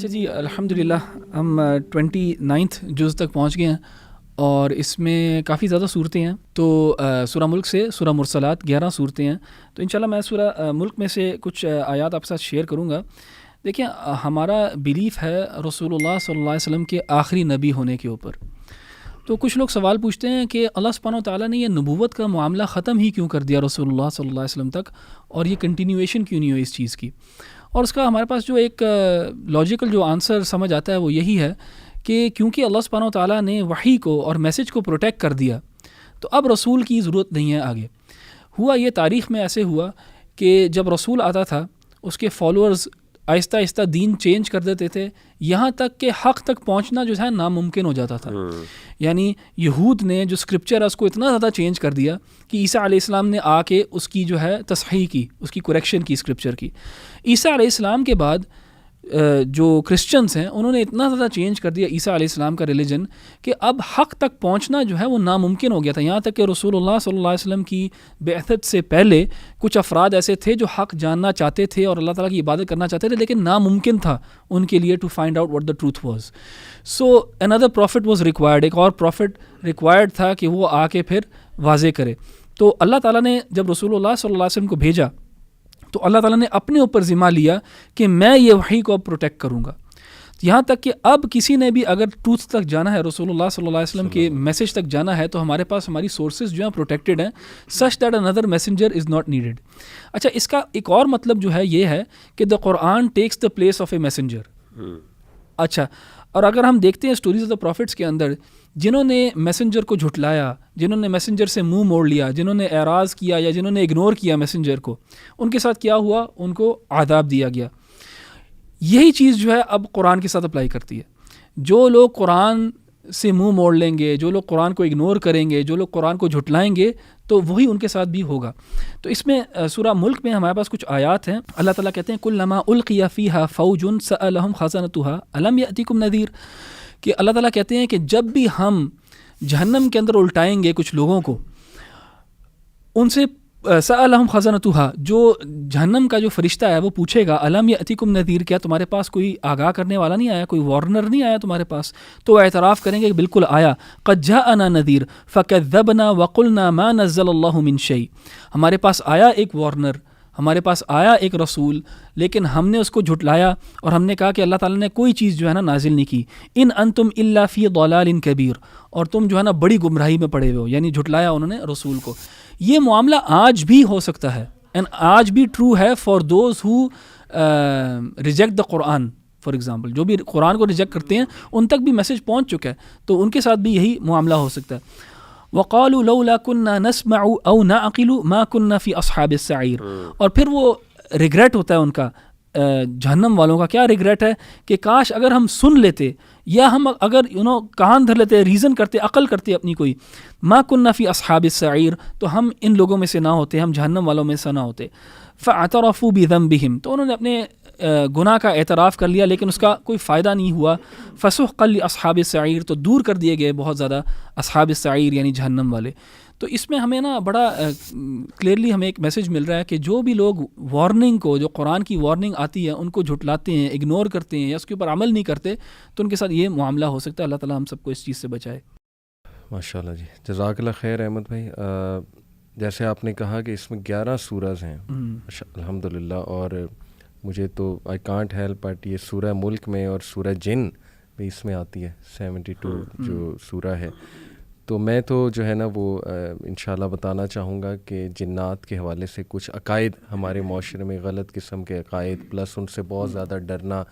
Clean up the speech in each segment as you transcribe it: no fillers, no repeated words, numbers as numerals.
اچھا جی، الحمدللہ ہم 29 جز تک پہنچ گئے ہیں اور اس میں کافی زیادہ صورتیں ہیں. تو سورہ ملک سے سورہ مرسلات 11 صورتیں ہیں. تو انشاءاللہ میں سورہ ملک میں سے کچھ آیات آپ کے ساتھ شیئر کروں گا. دیکھیں، ہمارا بیلیف ہے رسول اللہ صلی اللہ علیہ وسلم کے آخری نبی ہونے کے اوپر. تو کچھ لوگ سوال پوچھتے ہیں کہ اللہ سبحانہ وتعالیٰ نے یہ نبوت کا معاملہ ختم ہی کیوں کر دیا رسول اللہ صلی اللہ علیہ وسلم تک، اور یہ کنٹینیویشن کیوں نہیں ہوئی اس چیز کی. اور اس کا ہمارے پاس جو ایک لاجیکل جو آنسر سمجھ آتا ہے وہ یہی ہے کہ کیونکہ اللہ سبحانہ وتعالیٰ نے وحی کو اور میسج کو پروٹیکٹ کر دیا تو اب رسول کی ضرورت نہیں ہے آگے. ہوا یہ تاریخ میں ایسے ہوا کہ جب رسول آتا تھا اس کے فالوورز آہستہ آہستہ دین چینج کر دیتے تھے، یہاں تک کہ حق تک پہنچنا جو ہے ناممکن ہو جاتا تھا. یعنی یہود نے جو اسکرپچر ہے اس کو اتنا زیادہ چینج کر دیا کہ عیسیٰ علیہ السلام نے آ کے اس کی جو ہے تصحیح کی، اس کی کریکشن کی اسکرپچر کی. عیسیٰ علیہ السلام کے بعد جو کرسچنز ہیں انہوں نے اتنا زیادہ چینج کر دیا عیسیٰ علیہ السلام کا ریلیجن کہ اب حق تک پہنچنا جو ہے وہ ناممکن ہو گیا تھا. یہاں تک کہ رسول اللہ صلی اللہ علیہ وسلم کی بعثت سے پہلے کچھ افراد ایسے تھے جو حق جاننا چاہتے تھے اور اللہ تعالیٰ کی عبادت کرنا چاہتے تھے، لیکن ناممکن تھا ان کے لیے to find out what the truth was. So another prophet was required، ایک اور پروفٹ ریکوائرڈ تھا کہ وہ آ کے پھر واضح کرے. تو اللہ تعالیٰ نے جب رسول اللہ صلی اللہ علیہ وسلم کو بھیجا تو اللہ تعالیٰ نے اپنے اوپر ذمہ لیا کہ میں یہ وحی کو اب پروٹیکٹ کروں گا. یہاں تک کہ اب کسی نے بھی اگر ٹروتھ تک جانا ہے، رسول اللہ صلی اللہ علیہ وسلم کے میسج تک جانا ہے، تو ہمارے پاس ہماری سورسز جو ہیں پروٹیکٹڈ ہیں such that another messenger is not needed. اچھا، اس کا ایک اور مطلب جو ہے یہ ہے کہ the Quran takes the place of a messenger. اچھا، اور اگر ہم دیکھتے ہیں اسٹوریز آف دا پروفٹس کے اندر جنہوں نے میسنجر کو جھٹلایا، جنہوں نے میسنجر سے منہ موڑ لیا، جنہوں نے اعراض کیا یا جنہوں نے اگنور کیا میسنجر کو، ان کے ساتھ کیا ہوا؟ ان کو عذاب دیا گیا. یہی چیز جو ہے اب قرآن کے ساتھ اپلائی کرتی ہے. جو لوگ قرآن سے منہ موڑ لیں گے، جو لوگ قرآن کو اگنور کریں گے، جو لوگ قرآن کو جھٹلائیں گے، تو وہی ان کے ساتھ بھی ہوگا. تو اس میں سورہ ملک میں ہمارے پاس کچھ آیات ہیں. اللہ تعالیٰ کہتے ہیں کلما القی فیہا فوج سألہم خزنتہا الم یأتکم نذیر، کہ اللہ تعالیٰ کہتے ہیں کہ جب بھی ہم جہنم کے اندر الٹائیں گے کچھ لوگوں کو، ان سے سألہم خزنتہا، جو جہنم کا جو فرشتہ ہے وہ پوچھے گا الم یأتکم نذیر، کیا تمہارے پاس کوئی آگاہ کرنے والا نہیں آیا، کوئی وارنر نہیں آیا تمہارے پاس؟ تو وہ اعتراف کریں گے کہ بالکل آیا. قد جاءنا نذیر فکذبنا وقلنا ما نزل اللہ من شیء، ہمارے پاس آیا ایک وارنر، ہمارے پاس آیا ایک رسول، لیکن ہم نے اس کو جھٹلایا اور ہم نے کہا کہ اللہ تعالیٰ نے کوئی چیز جو ہے نا نازل نہیں کی. ان انتم الا فی ضلال کبیر، اور تم جو ہے نا بڑی گمراہی میں پڑے ہوئے ہو. یعنی جھٹلایا انہوں نے رسول کو. یہ معاملہ آج بھی ہو سکتا ہے، اینڈ آج بھی ٹرو ہے for those who reject the Quran. For example جو بھی قرآن کو ریجیکٹ کرتے ہیں ان تک بھی میسج پہنچ چکا ہے، تو ان کے ساتھ بھی یہی معاملہ ہو سکتا ہے. وقالوا لولا كنا نسمع او نعقل ما كنا في اصحاب السعير، اور پھر وہ ریگریٹ ہوتا ہے ان کا، جہنم والوں کا کیا ریگریٹ ہے کہ کاش اگر ہم سن لیتے یا ہم اگر کان دھر لیتے، ریزن کرتے، عقل کرتے اپنی کوئی، ما كنا في اصحاب السعير، تو ہم ان لوگوں میں سے نہ ہوتے، ہم جہنم والوں میں سے نہ ہوتے. فاعترفوا بذنبهم، تو انہوں نے اپنے گناہ کا اعتراف کر لیا لیکن اس کا کوئی فائدہ نہیں ہوا. فسحقا لاصحاب السعیر، تو دور کر دیے گئے بہت زیادہ اصحاب السعیر یعنی جہنم والے. تو اس میں ہمیں نا بڑا کلیئرلی ہمیں ایک میسج مل رہا ہے کہ جو بھی لوگ وارننگ کو، جو قرآن کی وارننگ آتی ہے ان کو جھٹلاتے ہیں، اگنور کرتے ہیں یا اس کے اوپر عمل نہیں کرتے، تو ان کے ساتھ یہ معاملہ ہو سکتا ہے. اللہ تعالیٰ ہم سب کو اس چیز سے بچائے. ماشاء اللہ جی، جزاک اللہ خیر احمد بھائی. جیسے آپ نے کہا کہ اس میں 11 سورز ہیں الحمدللہ، اور مجھے تو آئی کانٹ ہیلپ بٹ یہ سورہ ملک میں اور سورہ جن بھی اس میں آتی ہے، 72 جو سورہ ہے. تو میں تو جو ہے نا وہ انشاءاللہ بتانا چاہوں گا کہ جنات کے حوالے سے کچھ عقائد ہمارے معاشرے میں، غلط قسم کے عقائد، پلس ان سے بہت زیادہ ڈرنا.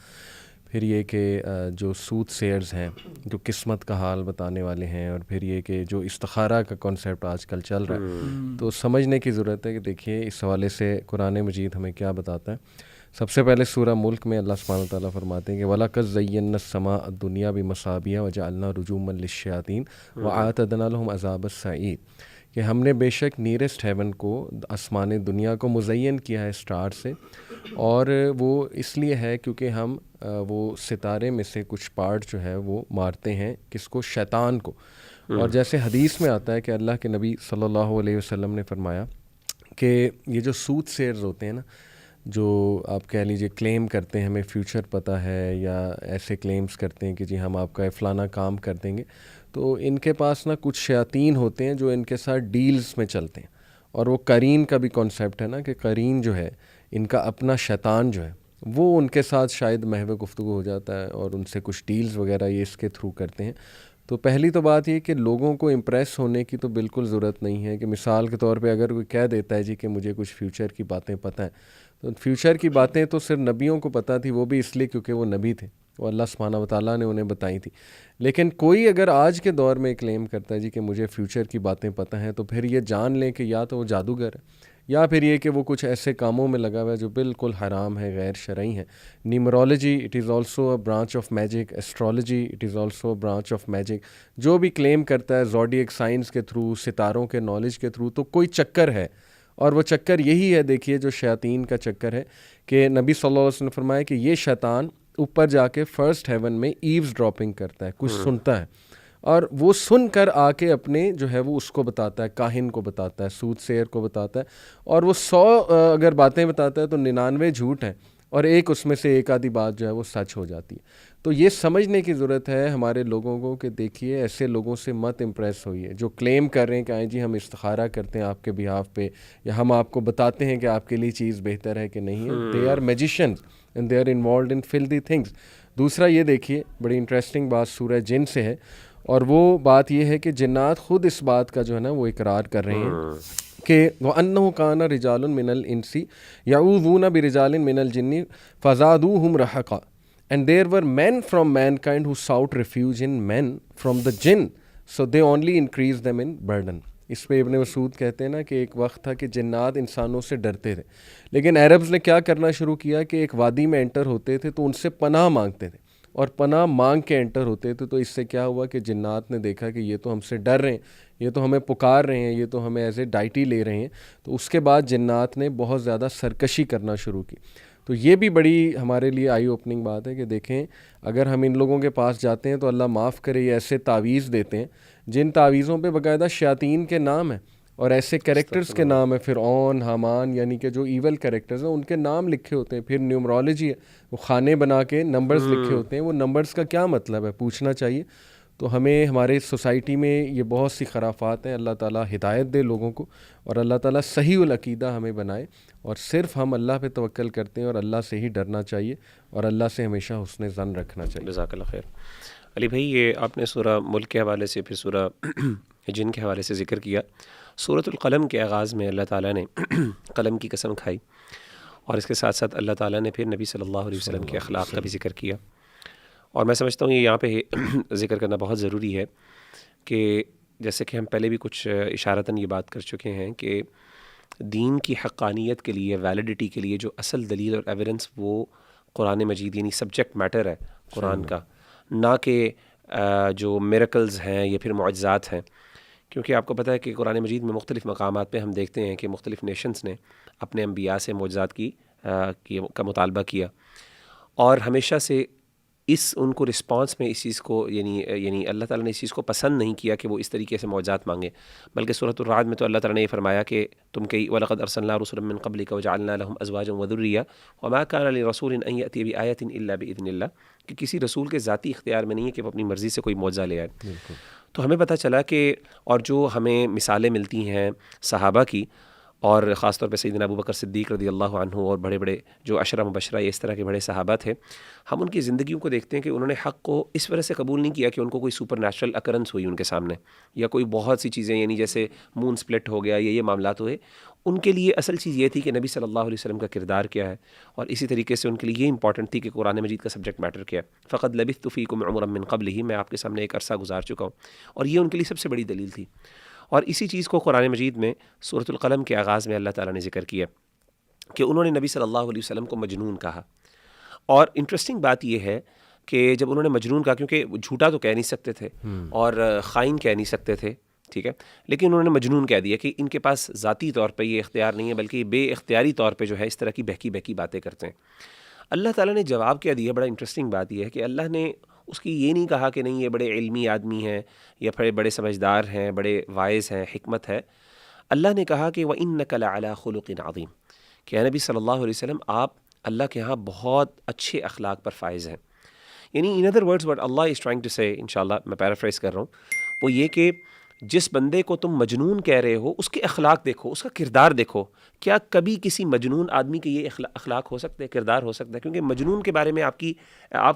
پھر یہ کہ جو سود سیئرز ہیں جو قسمت کا حال بتانے والے ہیں، اور پھر یہ کہ جو استخارہ کا کانسیپٹ آج کل چل رہا ہے، تو سمجھنے کی ضرورت ہے کہ دیکھیے اس حوالے سے قرآن مجید ہمیں کیا بتاتا ہے. سب سے پہلے سورہ ملک میں اللہ سبحانہ وتعالیٰ فرماتے ہیں کہ وَلَقَدْ زَيَّنَّا السَّمَاءَ الدُّنْيَا بِمَصَابِيحَ وَجَعَلْنَا رُجُومًا لِلشَّيَاطِينِ وَأَعْتَدْنَا لَهُمْ عَذَابَ السَّعِيرِ، کہ ہم نے بے شک نیرسٹ ہیون کو، آسمان دنیا کو مزین کیا ہے اسٹار سے، اور وہ اس لیے ہے کیونکہ ہم وہ ستارے میں سے کچھ پارٹ جو ہے وہ مارتے ہیں، کس کو؟ شیطان کو. اور جیسے حدیث میں آتا ہے کہ اللہ کے نبی صلی اللہ علیہ وسلم نے فرمایا کہ یہ جو سود سیئرز ہوتے ہیں نا، جو آپ کہہ لیجیے کلیم کرتے ہیں ہمیں فیوچر پتہ ہے، یا ایسے کلیمز کرتے ہیں کہ جی ہم آپ کا فلانا کام کر دیں گے، تو ان کے پاس نا کچھ شیاطین ہوتے ہیں جو ان کے ساتھ ڈیلز میں چلتے ہیں. اور وہ قرین کا بھی کانسیپٹ ہے نا کہ قرین جو ہے ان کا اپنا شیطان جو ہے وہ ان کے ساتھ شاید محو گفتگو ہو جاتا ہے اور ان سے کچھ ڈیلز وغیرہ یہ اس کے تھرو کرتے ہیں. تو پہلی تو بات یہ کہ لوگوں کو امپریس ہونے کی تو بالکل ضرورت نہیں ہے کہ مثال کے طور پہ اگر کوئی کہہ دیتا ہے جی کہ مجھے کچھ فیوچر کی باتیں پتہ ہیں، تو فیوچر کی باتیں تو صرف نبیوں کو پتہ تھی، وہ بھی اس لیے کیونکہ وہ نبی تھے، وہ اللہ سبحانہ و تعالیٰ نے انہیں بتائی تھی. لیکن کوئی اگر آج کے دور میں کلیم کرتا ہے جی کہ مجھے فیوچر کی باتیں پتہ ہیں، تو پھر یہ جان لیں کہ یا تو وہ جادوگر ہے، یا پھر یہ کہ وہ کچھ ایسے کاموں میں لگا ہوا ہے جو بالکل حرام ہے، غیر شرعی ہیں. Numerology it is also a branch of magic, astrology it is also a branch of magic. جو بھی کلیم کرتا ہے زوڈیک سائنس کے تھرو، ستاروں کے نالج کے تھرو، تو کوئی چکر ہے، اور وہ چکر یہی ہے. دیکھیے جو شیاطین کا چکر ہے کہ نبی صلی اللہ علیہ وسلم نے فرمایا کہ یہ شیطان اوپر جا کے فرسٹ ہیون میں ایوز ڈراپنگ کرتا ہے، کچھ سنتا ہے، اور وہ سن کر آ کے اپنے جو ہے وہ اس کو بتاتا ہے، کاہن کو بتاتا ہے، سود سیر کو بتاتا ہے، اور وہ 100 اگر باتیں بتاتا ہے تو 99 جھوٹ ہیں، اور ایک اس میں سے ایک آدھی بات جو ہے وہ سچ ہو جاتی ہے. تو یہ سمجھنے کی ضرورت ہے ہمارے لوگوں کو کہ دیکھیے ایسے لوگوں سے مت امپریس ہوئیے جو کلیم کر رہے ہیں کہ آئیں جی ہم استخارہ کرتے ہیں آپ کے بیہاف پہ، یا ہم آپ کو بتاتے ہیں کہ آپ کے لیے چیز بہتر ہے کہ نہیں ہے. They are magicians and they are involved in filthy things. دوسرا یہ دیکھیے بڑی انٹرسٹنگ بات سورہ جن سے ہے، اور وہ بات یہ ہے کہ جنات خود اس بات کا جو ہے نا وہ اقرار کر رہے ہیں کہ وَأَنَّهُ كَانَ رِجَالٌ مِّنَ الْإِنسِ يَعُوذُونَ بِرِجَالٍ مِّنَ الْجِنِّ فَزَادُوهُمْ رَهَقًا and there were men from mankind who sought refuge in men from the jinn so they only increased them in burden. اس پہ ابن مسعود کہتے ہیں نا کہ ایک وقت تھا کہ جنات انسانوں سے ڈرتے تھے، لیکن عربز نے کیا کرنا شروع کیا کہ ایک وادی میں انٹر ہوتے تھے تو ان سے پناہ مانگتے تھے، اور پناہ مانگ کے انٹر ہوتے تھے. تو اس سے کیا ہوا کہ جنات نے دیکھا کہ یہ تو ہم سے ڈر رہے ہیں، یہ تو ہمیں پکار رہے ہیں، یہ تو ہمیں ایز اے ڈائٹی لے رہے ہیں. تو اس کے بعد جنات نے بہت زیادہ سرکشی کرنا شروع کی. تو یہ بھی بڑی ہمارے لیے آئی اوپننگ بات ہے کہ دیکھیں اگر ہم ان لوگوں کے پاس جاتے ہیں تو اللہ معاف کرے یہ ایسے تعویذ دیتے ہیں جن تعویذوں پہ باقاعدہ شیاطین کے نام ہیں اور ایسے کریکٹرز کے نام ہیں، فرعون، حامان، یعنی کہ جو ایول کریکٹرز ہیں ان کے نام لکھے ہوتے ہیں. پھر نیومرولوجی ہے، وہ خانے بنا کے نمبرز لکھے ہوتے ہیں. وہ نمبرز کا کیا مطلب ہے پوچھنا چاہیے. تو ہمیں ہمارے سوسائٹی میں یہ بہت سی خرافات ہیں. اللہ تعالیٰ ہدایت دے لوگوں کو، اور اللہ تعالیٰ صحیح العقیدہ ہمیں بنائے، اور صرف ہم اللہ پہ توکل کرتے ہیں اور اللہ سے ہی ڈرنا چاہیے اور اللہ سے ہمیشہ حسن ظن رکھنا چاہیے. جزاک اللہ خیر. علی بھائی یہ آپ نے سورہ ملک کے حوالے سے پھر سورہ جن کے حوالے سے ذکر کیا. سورۃ القلم کے آغاز میں اللہ تعالیٰ نے قلم کی قسم کھائی، اور اس کے ساتھ ساتھ اللہ تعالیٰ نے پھر نبی صلی اللہ علیہ وسلم کے اخلاق کا بھی ذکر کیا. اور میں سمجھتا ہوں یہ یہاں پہ ذکر کرنا بہت ضروری ہے کہ جیسے کہ ہم پہلے بھی کچھ اشارتاً یہ بات کر چکے ہیں کہ دین کی حقانیت کے لیے، ویلیڈیٹی کے لیے جو اصل دلیل اور ایویڈنس وہ قرآن مجید یعنی سبجیکٹ میٹر ہے قرآن کا، نہ کہ جو میریکلز ہیں یا پھر معجزات ہیں. کیونکہ آپ کو پتہ ہے کہ قرآن مجید میں مختلف مقامات پہ ہم دیکھتے ہیں کہ مختلف نیشنز نے اپنے انبیاء سے معجزات کا مطالبہ کیا، اور ہمیشہ سے ان کو رسپانس میں اس چیز کو یعنی اللہ تعالیٰ نے اس چیز کو پسند نہیں کیا کہ وہ اس طریقے سے معجزات مانگے، بلکہ سورۃ الرعد میں تو اللہ تعالیٰ نے یہ فرمایا کہ تم کئی وَلَقَدْ أَرْسَلْنَا رُسُلًا مِّن قَبْلِكَ وَجَعَلْنَا لَهُمْ أَزْوَاجًا وَذُرِّيَّةً وَمَا كَانَ لِرَسُولٍ أَن يَأْتِيَ بِآيَةٍ إِلَّا بِإِذْنِ اللَّهِ، کہ کسی رسول کے ذاتی اختیار میں نہیں ہے کہ وہ اپنی مرضی سے کوئی معجزہ لے آئے. تو ہمیں پتہ چلا کہ اور جو ہمیں مثالیں ملتی ہیں صحابہ کی، اور خاص طور پہ سیدنا ابو بکر صدیق رضی اللہ عنہ اور بڑے بڑے جو عشرہ مبشرہ اس طرح کے بڑے صحابہ تھے، ہم ان کی زندگیوں کو دیکھتے ہیں کہ انہوں نے حق کو اس وجہ سے قبول نہیں کیا کہ ان کو کوئی سپر نیچرل اکرنس ہوئی ان کے سامنے، یا کوئی بہت سی چیزیں یعنی جیسے مون سپلٹ ہو گیا یا یہ معاملات ہوئے. ان کے لیے اصل چیز یہ تھی کہ نبی صلی اللہ علیہ وسلم کا کردار کیا ہے، اور اسی طریقے سے ان کے لیے یہ امپورٹنٹ تھی کہ قرآن مجید کا سبجیکٹ میٹر کیا ہے. فقد لبثت فیکم عمرا من قبلہ، میں آپ کے سامنے ایک عرصہ گزار چکا ہوں، اور یہ ان کے لیے سب سے بڑی دلیل تھی. اور اسی چیز کو قرآن مجید میں سورۃ القلم کے آغاز میں اللہ تعالیٰ نے ذکر کیا کہ انہوں نے نبی صلی اللہ علیہ وسلم کو مجنون کہا. اور انٹرسٹنگ بات یہ ہے کہ جب انہوں نے مجنون کہا، کیونکہ جھوٹا تو کہہ نہیں سکتے تھے اور خائن کہہ نہیں سکتے تھے، ٹھیک ہے، لیکن انہوں نے مجنون کہہ دیا کہ ان کے پاس ذاتی طور پہ یہ اختیار نہیں ہے، بلکہ یہ بے اختیاری طور پہ جو ہے اس طرح کی بہکی باتیں کرتے ہیں. اللہ تعالیٰ نے جواب کیا دیا. بڑا انٹرسٹنگ بات یہ ہے کہ اللہ نے اس کی یہ نہیں کہا کہ نہیں یہ بڑے علمی آدمی ہیں یا پھر بڑے سمجھدار ہیں، بڑے وائز ہیں، حکمت ہے. اللہ نے کہا کہ وَإِنَّكَ لَعَلَىٰ خُلُقٍ عَظِيمٍ، کہ اے نبی صلی اللہ علیہ وسلم آپ اللہ کے ہاں بہت اچھے اخلاق پر فائز ہیں. یعنی ان ادر ورڈز وٹ اللہ از ٹرائنگ ٹو سے، انشاءاللہ میں پیرافریز کر رہا ہوں، وہ یہ کہ جس بندے کو تم مجنون کہہ رہے ہو اس کے اخلاق دیکھو، اس کا کردار دیکھو. کیا کبھی کسی مجنون آدمی کے یہ اخلاق ہو سکتے ہیں، کردار ہو سکتا ہے؟ کیونکہ مجنون کے بارے میں آپ کی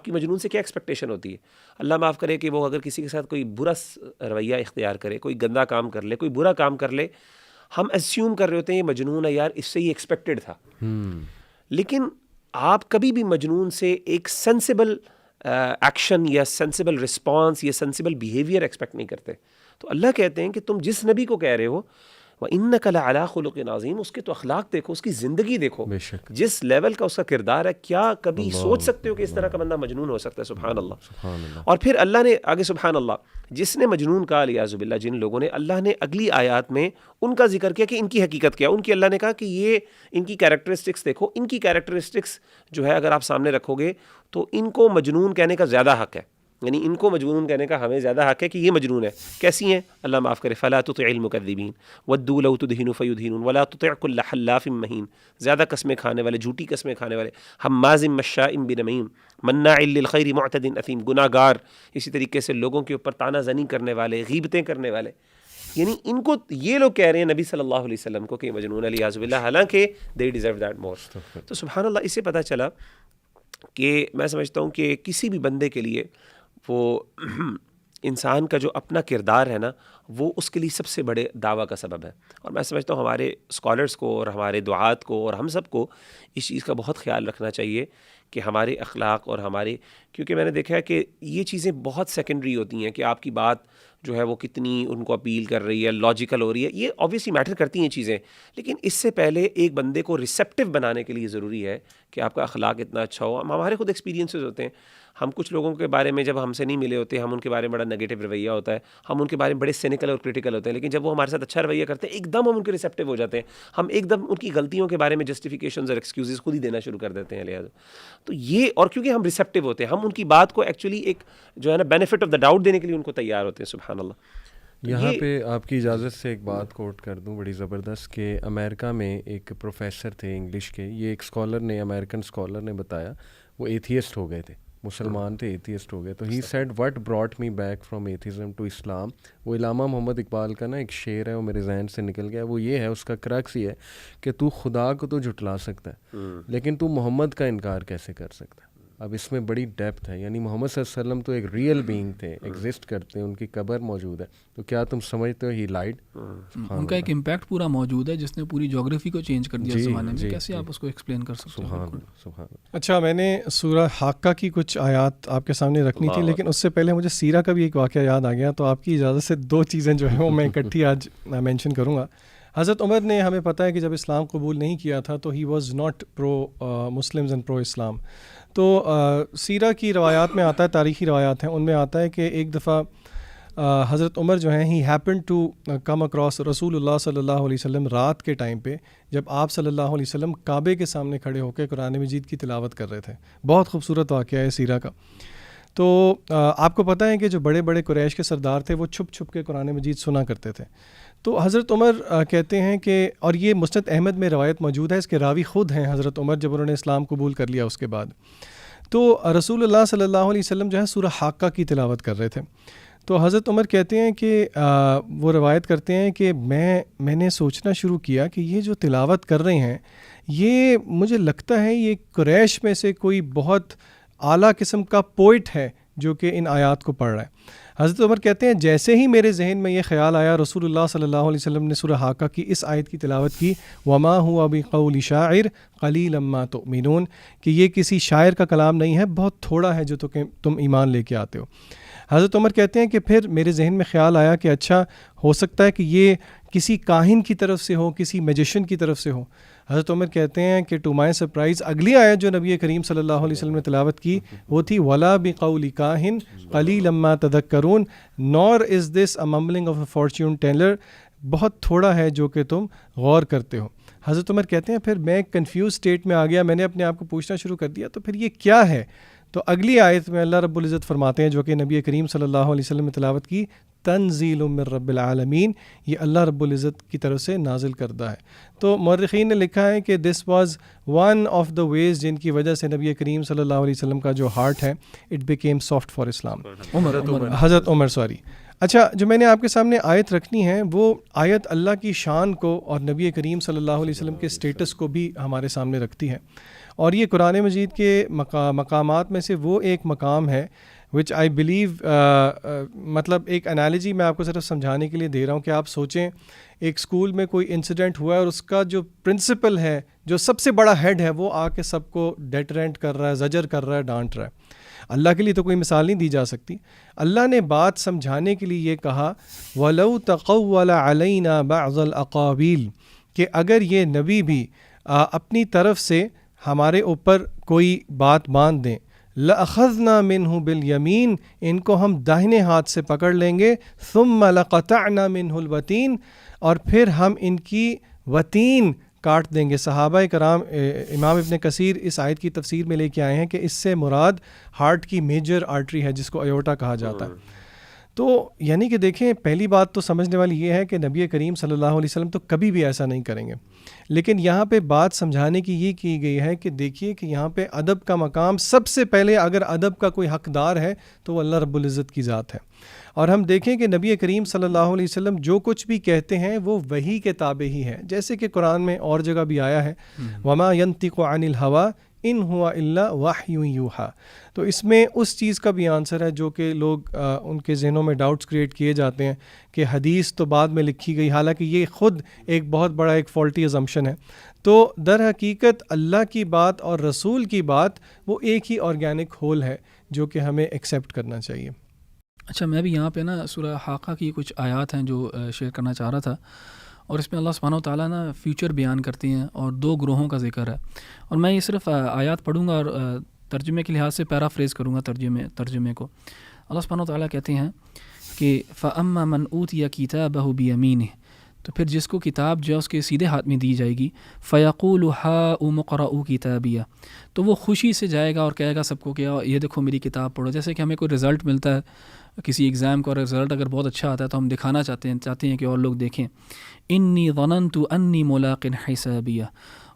مجنون سے کیا ایکسپیکٹیشن ہوتی ہے؟ اللہ معاف کرے کہ وہ اگر کسی کے ساتھ کوئی برا رویہ اختیار کرے، کوئی گندا کام کر لے، کوئی برا کام کر لے، ہم اسیوم کر رہے ہوتے ہیں یہ مجنون ہے، یار اس سے یہ ایکسپیکٹڈ تھا. لیکن آپ کبھی بھی مجنون سے ایک سینسیبل ایکشن یا سینسیبل رسپانس یا سینسیبل بیہیویئر ایکسپیکٹ نہیں کرتے. تو اللہ کہتے ہیں کہ تم جس نبی کو کہہ رہے ہو وَإِنَّكَ لَعَلَىٰ خُلُقٍ عَظِيمٍ، اس کے تو اخلاق دیکھو، اس کی زندگی دیکھو، جس لیول کا اس کا کردار ہے. کیا کبھی سوچ سکتے ہو کہ اس طرح کا بندہ مجنون ہو سکتا ہے؟ سبحان اللہ. اور پھر اللہ نے آگے سبحان اللہ جس نے مجنون کہا لیاذ باللہ جن لوگوں نے، اللہ نے اگلی آیات میں ان کا ذکر کیا کہ ان کی حقیقت کیا. ان کی اللہ نے کہا کہ یہ ان کی کیریکٹرسٹکس دیکھو. ان کی کیریکٹرسٹکس جو ہے اگر آپ سامنے رکھو گے تو ان کو مجنون کہنے کا زیادہ حق ہے. یعنی ان کو مجنون کہنے کا ہمیں زیادہ حق ہے کہ یہ مجنون ہے. کیسی ہیں؟ اللہ معاف کرے، فلا تطع المکذبین ودوا لو تدہن فیدہنون ولا تطع کل حلاف مہین، زیادہ قسمیں کھانے والے، جھوٹی قسمیں کھانے والے، ہماز مشاء بنمیم مناع للخیر معتد اثیم، گناہ گار، اسی طریقے سے لوگوں کے اوپر طعنہ زنی کرنے والے، غیبتیں کرنے والے. یعنی ان کو یہ لوگ کہہ رہے ہیں نبی صلی اللہ علیہ وسلم کو کہ مجنون علیہ باللہ، حالانکہ they deserve that more. تو سبحان اللہ، اس سے پتہ چلا کہ میں سمجھتا ہوں کہ کسی بھی بندے کے لیے وہ انسان کا جو اپنا کردار ہے نا، وہ اس کے لیے سب سے بڑے دعویٰ کا سبب ہے. اور میں سمجھتا ہوں ہمارے اسکالرس کو اور ہمارے دعات کو اور ہم سب کو اس چیز کا بہت خیال رکھنا چاہیے کہ ہمارے اخلاق اور ہمارے، کیونکہ میں نے دیکھا ہے کہ یہ چیزیں بہت سیکنڈری ہوتی ہیں کہ آپ کی بات جو ہے وہ کتنی ان کو اپیل کر رہی ہے، لاجیکل ہو رہی ہے، یہ آبویسلی میٹر کرتی ہیں چیزیں. لیکن اس سے پہلے ایک بندے کو ریسیپٹیو بنانے کے لیے ضروری ہے کہ آپ کا اخلاق اتنا اچھا ہو. ہمارے خود ایکسپیرینسز ہوتے ہیں، ہم کچھ لوگوں کے بارے میں جب ہم سے نہیں ملے ہوتے، ہم ان کے بارے میں بڑا نیگیٹو رویہ ہوتا ہے، ہم ان کے بارے میں بڑے سینیکل اور کریٹیکل ہوتے ہیں. لیکن جب وہ ہمارے ساتھ اچھا رویہ کرتے ہیں، ایک دم ہم ان کے ریسیپٹیو ہو جاتے ہیں، ہم ایک دم ان کی غلطیوں کے بارے میں جسٹیفیکیشنز اور ایکسکیوزز خود ہی دینا شروع کر دیتے ہیں. لہٰذا تو یہ، اور کیونکہ ہم ریسیپٹیو ہوتے ہیں، ہم ان کی بات کو ایکچولی ایک جو ہے نا بینیفٹ آف دا ڈاؤٹ دینے کے لیے ان کو تیار ہوتے ہیں. سبحان اللہ. یہاں پہ آپ کی اجازت سے ایک بات کوٹ کر دوں بڑی زبردست، کہ امریکہ میں ایک پروفیسر تھے انگلش کے، یہ ایک اسکالر نے، امریکن اسکالر نے بتایا، وہ ایتھیسٹ ہو گئے تھے، مسلمان تھے، ایتھیسٹ ہو گئے. تو he said what brought me back from atheism to Islam. وہ علامہ محمد اقبال کا نا ایک شعر ہے، وہ میرے ذہن سے نکل گیا. وہ یہ ہے، اس کا کرکس یہ ہے کہ تو خدا کو تو جھٹلا سکتا ہے لیکن تو محمد کا انکار کیسے کر سکتا ہے. اب اس میں بڑی ڈیپتھ ہے. یعنی محمد صلی اللہ علیہ وسلم تو ایک ریئل بینگ تھے، ایگزسٹ کرتے ہیں، ان کی قبر موجود ہے. تو کیا تم سمجھتے ہو ہی لائڈ؟ ان کا ایک امپیکٹ پورا موجود ہے جس نے پوری جغرافی کو چینج کر دیا اس زمانے میں. کیسے آپ اس کو ایکسپلین کر سکتے ہیں؟ اچھا، میں نے سورہ حاقہ کی کچھ آیات آپ کے سامنے رکھنی تھی، لیکن اس سے پہلے مجھے سیرہ کا بھی ایک واقعہ یاد آ گیا. تو آپ کی اجازت سے دو چیزیں جو ہیں وہ میں اکٹھی آج مینشن کروں گا. حضرت عمر نے، ہمیں پتہ ہے کہ جب اسلام قبول نہیں کیا تھا تو he was not pro Muslims and pro Islam. تو سیرہ کی روایات میں آتا ہے، تاریخی روایات ہیں، ان میں آتا ہے کہ ایک دفعہ حضرت عمر جو ہیں ہی ہیپن ٹو کم اکراس رسول اللہ صلی اللہ علیہ وسلم رات کے ٹائم پہ، جب آپ صلی اللہ علیہ وسلم کعبے کے سامنے کھڑے ہو کے قرآن مجید کی تلاوت کر رہے تھے. بہت خوبصورت واقعہ ہے سیرہ کا. تو آپ کو پتہ ہے کہ جو بڑے بڑے قریش کے سردار تھے وہ چھپ چھپ کے قرآن مجید سنا کرتے تھے. تو حضرت عمر کہتے ہیں کہ، اور یہ مسند احمد میں روایت موجود ہے، اس کے راوی خود ہیں حضرت عمر، جب انہوں نے اسلام قبول کر لیا اس کے بعد. تو رسول اللہ صلی اللہ علیہ وسلم جو ہے سورہ حاقہ کی تلاوت کر رہے تھے. تو حضرت عمر کہتے ہیں کہ وہ روایت کرتے ہیں کہ میں نے سوچنا شروع کیا کہ یہ جو تلاوت کر رہے ہیں، یہ مجھے لگتا ہے یہ قریش میں سے کوئی بہت اعلیٰ قسم کا پوئٹ ہے جو کہ ان آیات کو پڑھ رہا ہے. حضرت عمر کہتے ہیں جیسے ہی میرے ذہن میں یہ خیال آیا، رسول اللہ صلی اللہ علیہ وسلم نے سورہ حاقہ کی اس آیت کی تلاوت کی، وما هو بقول شاعر قلیلا ما تؤمنون، کہ یہ کسی شاعر کا کلام نہیں ہے، بہت تھوڑا ہے جو تم ایمان لے کے آتے ہو. حضرت عمر کہتے ہیں کہ پھر میرے ذہن میں خیال آیا کہ اچھا ہو سکتا ہے کہ یہ کسی کاہن کی طرف سے ہو، کسی میجیشین کی طرف سے ہو. حضرت عمر کہتے ہیں کہ ٹو مائی سرپرائز اگلی آیت جو نبی کریم صلی اللہ علیہ وسلم نے تلاوت کی وہ تھی وَلَا بِقَوْلِ كَاهٍ قَلِيلًا مَا تَذَكَّرُونَ nor is this a mumbling of a fortune teller، بہت تھوڑا ہے جو کہ تم غور کرتے ہو. حضرت عمر کہتے ہیں پھر میں کنفیوز اسٹیٹ میں آ گیا، میں نے اپنے آپ کو پوچھنا شروع کر دیا تو پھر یہ کیا ہے. تو اگلی آیت میں اللہ رب العزت فرماتے ہیں جو کہ نبی کریم صلی اللہ علیہ وسلم نے تلاوت کی، تنزیل من رب العالمین، یہ اللہ رب العزت کی طرف سے نازل کردہ ہے۔ تو مورخین نے لکھا ہے کہ this was one of the ways جن کی وجہ سے نبی کریم صلی اللہ علیہ وسلم کا جو ہارٹ ہے اٹ بیکیم سافٹ فار اسلام۔ حضرت عمر اچھا، جو میں نے آپ کے سامنے آیت رکھنی ہے وہ آیت اللہ کی شان کو اور نبی کریم صلی اللہ علیہ وسلم کے اسٹیٹس کو بھی ہمارے سامنے رکھتی ہے، اور یہ قرآن مجید کے مقامات میں سے وہ ایک مقام ہے وچ آئی بلیو، مطلب ایک انالوجی میں آپ کو صرف سمجھانے کے لیے دے رہا ہوں کہ آپ سوچیں ایک اسکول میں کوئی انسیڈنٹ ہوا ہے اور اس کا جو پرنسپل ہے، جو سب سے بڑا ہیڈ ہے، وہ آ کے سب کو ڈیٹرنٹ کر رہا ہے، زجر کر رہا ہے، ڈانٹ رہا ہے۔ اللہ کے لیے تو کوئی مثال نہیں دی جا سکتی۔ اللہ نے بات سمجھانے کے لیے یہ کہا وَلَوْ تَقَوَّلَ عَلَيْنَا بَعْضَ الْأَقَاوِيلِ، کہ اگر یہ نبی بھی اپنی طرف سے ہمارے اوپر کوئی بات باندھ دیں، لَأَخَذْنَا مِنْهُ بِالْيَمِينِ، ان کو ہم داہنے ہاتھ سے پکڑ لیں گے، ثُمَّ لَقَطَعْنَا مِنْهُ الْوَتِينَ، اور پھر ہم ان کی وتین کاٹ دیں گے۔ صحابہ کرام، امام ابن کثیر اس آیت کی تفسیر میں لے کے آئے ہیں کہ اس سے مراد ہارٹ کی میجر آرٹری ہے جس کو ایورٹا کہا جاتا ہے۔ تو یعنی کہ دیکھیں، پہلی بات تو سمجھنے والی یہ ہے کہ نبی کریم صلی اللہ علیہ وسلم تو کبھی بھی ایسا نہیں کریں گے، لیکن یہاں پہ بات سمجھانے کی یہ کی گئی ہے کہ دیکھیے کہ یہاں پہ ادب کا مقام سب سے پہلے، اگر ادب کا کوئی حقدار ہے تو وہ اللہ رب العزت کی ذات ہے۔ اور ہم دیکھیں کہ نبی کریم صلی اللہ علیہ وسلم جو کچھ بھی کہتے ہیں وہ وحی کے تابع ہی ہے، جیسے کہ قرآن میں اور جگہ بھی آیا ہے وما ينطق عن الهوى ان ہوا الا وحی یوحی۔ تو اس میں اس چیز کا بھی آنسر ہے جو کہ لوگ ان کے ذہنوں میں ڈاؤٹس کریٹ کیے جاتے ہیں کہ حدیث تو بعد میں لکھی گئی، حالانکہ یہ خود ایک بہت بڑا ایک فالٹی ازمپشن ہے۔ تو در حقیقت اللہ کی بات اور رسول کی بات وہ ایک ہی آرگینک ہول ہے جو کہ ہمیں ایکسیپٹ کرنا چاہیے۔ اچھا، میں بھی یہاں پہ نا سورہ حاقہ کی کچھ آیات ہیں جو شیئر کرنا چاہ رہا تھا، اور اس میں اللہ سبحانہ و تعالیٰ نا فیوچر بیان کرتے ہیں اور دو گروہوں کا ذکر ہے، اور میں یہ صرف آیات پڑھوں گا اور ترجمے کے لحاظ سے پیرافریز کروں گا ترجمے کو۔ اللہ سبحانہ و تعالیٰ کہتے ہیں کہ فَأَمَّا مَنْ أُوتِيَ كِتَابَهُ بِيَمِينِهِ، تو پھر جس کو کتاب جو ہے اس کے سیدھے ہاتھ میں دی جائے گی، فَيَقُولُ هَاؤُمُ اقْرَءُوا کِتَابِیَهْ، تو وہ خوشی سے جائے گا اور کہے گا سب کو کہ یہ دیکھو میری کتاب پڑھو۔ جیسے کہ ہمیں کوئی رزلٹ ملتا ہے کسی ایگزام کا، اور رزلٹ اگر بہت اچھا آتا ہے تو ہم دکھانا چاہتے ہیں کہ اور لوگ دیکھیں۔ انی ظننت انی ملاق حسابیہ،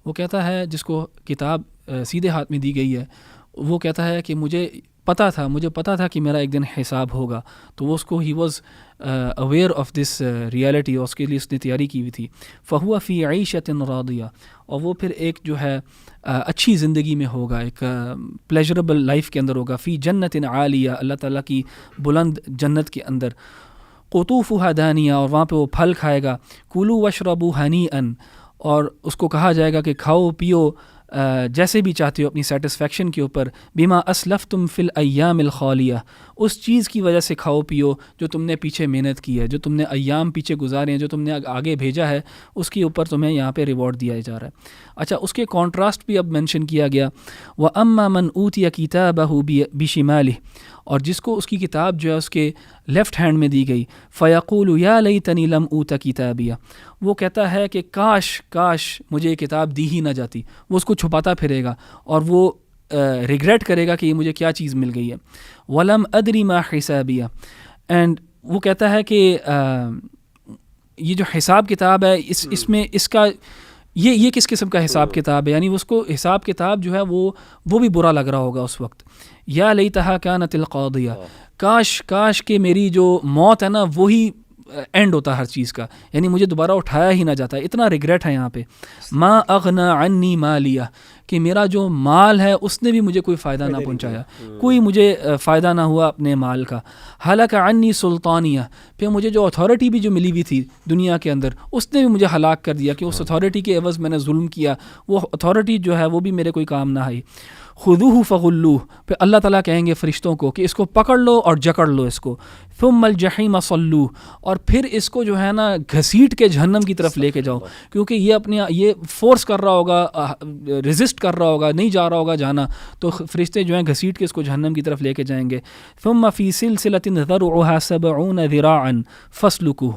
وہ کہتا ہے جس کو کتاب سیدھے ہاتھ میں دی گئی ہے، وہ کہتا ہے کہ مجھے پتا تھا کہ میرا ایک دن حساب ہوگا، تو وہ اس کو he was aware of this reality, اور اس کے لیے اس نے تیاری کی ہوئی تھی۔ فہو فی عیشۃ راضیہ، اور وہ پھر ایک جو ہے اچھی زندگی میں ہوگا، ایک پلیجربل لائف کے اندر ہوگا، فی جنت عالیہ، اللہ تعالیٰ کی بلند جنت کے اندر، قطوفها دانیہ، اور وہاں پہ وہ پھل کھائے گا، کلوا واشربوا ہنیئا، اور اس کو کہا جائے گا کہ کھاؤ پیو جیسے بھی چاہتے ہو اپنی سیٹسفیکشن کے اوپر، بما اسلفتم فی الایام الخالیہ، اس چیز کی وجہ سے کھاؤ پیو جو تم نے پیچھے محنت کی ہے، جو تم نے ایام پیچھے گزارے ہیں، جو تم نے آگے بھیجا ہے، اس کے اوپر تمہیں یہاں پہ ریوارڈ دیا جا رہا ہے۔ اچھا، اس کے کانٹراسٹ بھی اب مینشن کیا گیا، وَأَمَّا مَنْ أُوتِيَ كِتَابَهُ بِشِمَالِهِ، اور جس کو اس کی کتاب جو ہے اس کے لیفٹ ہینڈ میں دی گئی، فَيَقُولُ يَا لَيْتَنِي لَمْ أُوتَ كِتَابِيَهْ، وہ کہتا ہے کہ کاش مجھے یہ کتاب دی ہی نہ جاتی، وہ اس کو چھپاتا پھرے گا اور وہ ریگریٹ کرے گا کہ یہ مجھے کیا چیز مل گئی ہے۔ وَلَمْ أَدْرِ مَا حِسَابِيَهْ، اینڈ وہ کہتا ہے کہ یہ جو حساب کتاب ہے اس میں اس کا یہ کس قسم کا حساب کتاب ہے، یعنی اس کو حساب کتاب جو ہے وہ بھی برا لگ رہا ہوگا اس وقت۔ یا لیتہا کانت القاضیہ، کاش کہ میری جو موت ہے نا وہی اینڈ ہوتا ہر چیز کا، یعنی مجھے دوبارہ اٹھایا ہی نہ جاتا، اتنا ریگریٹ ہے یہاں پہ۔ ما اغنی عنی مالیہ، کہ میرا جو مال ہے اس نے بھی مجھے کوئی فائدہ نہ پہنچایا، کوئی مجھے فائدہ نہ ہوا اپنے مال کا۔ ہلاک عنی سلطانیہ، پھر مجھے جو اتھارٹی بھی جو ملی ہوئی تھی دنیا کے اندر اس نے بھی مجھے ہلاک کر دیا، کہ اس اتھارٹی کے عوض میں نے ظلم کیا، وہ اتھارٹی جو ہے وہ بھی میرے کوئی کام نہ آئی۔ خذوہ فغلوہ، پھر اللہ تعالیٰ کہیں گے فرشتوں کو کہ اس کو پکڑ لو اور جکڑ لو اس کو، ثم الجحیم صلوہ، اور پھر اس کو جو ہے نا گھسیٹ کے جہنم کی طرف لے کے جاؤ، کیونکہ یہ فورس کر رہا ہوگا، ریزسٹ کر رہا ہوگا، نہیں جا رہا ہوگا جانا، تو فرشتے جو ہیں گھسیٹ کے اس کو جہنم کی طرف لے کے جائیں گے۔ ثم فی سلسلۃ ذرعها 70 ذراعا فاسلکوہ،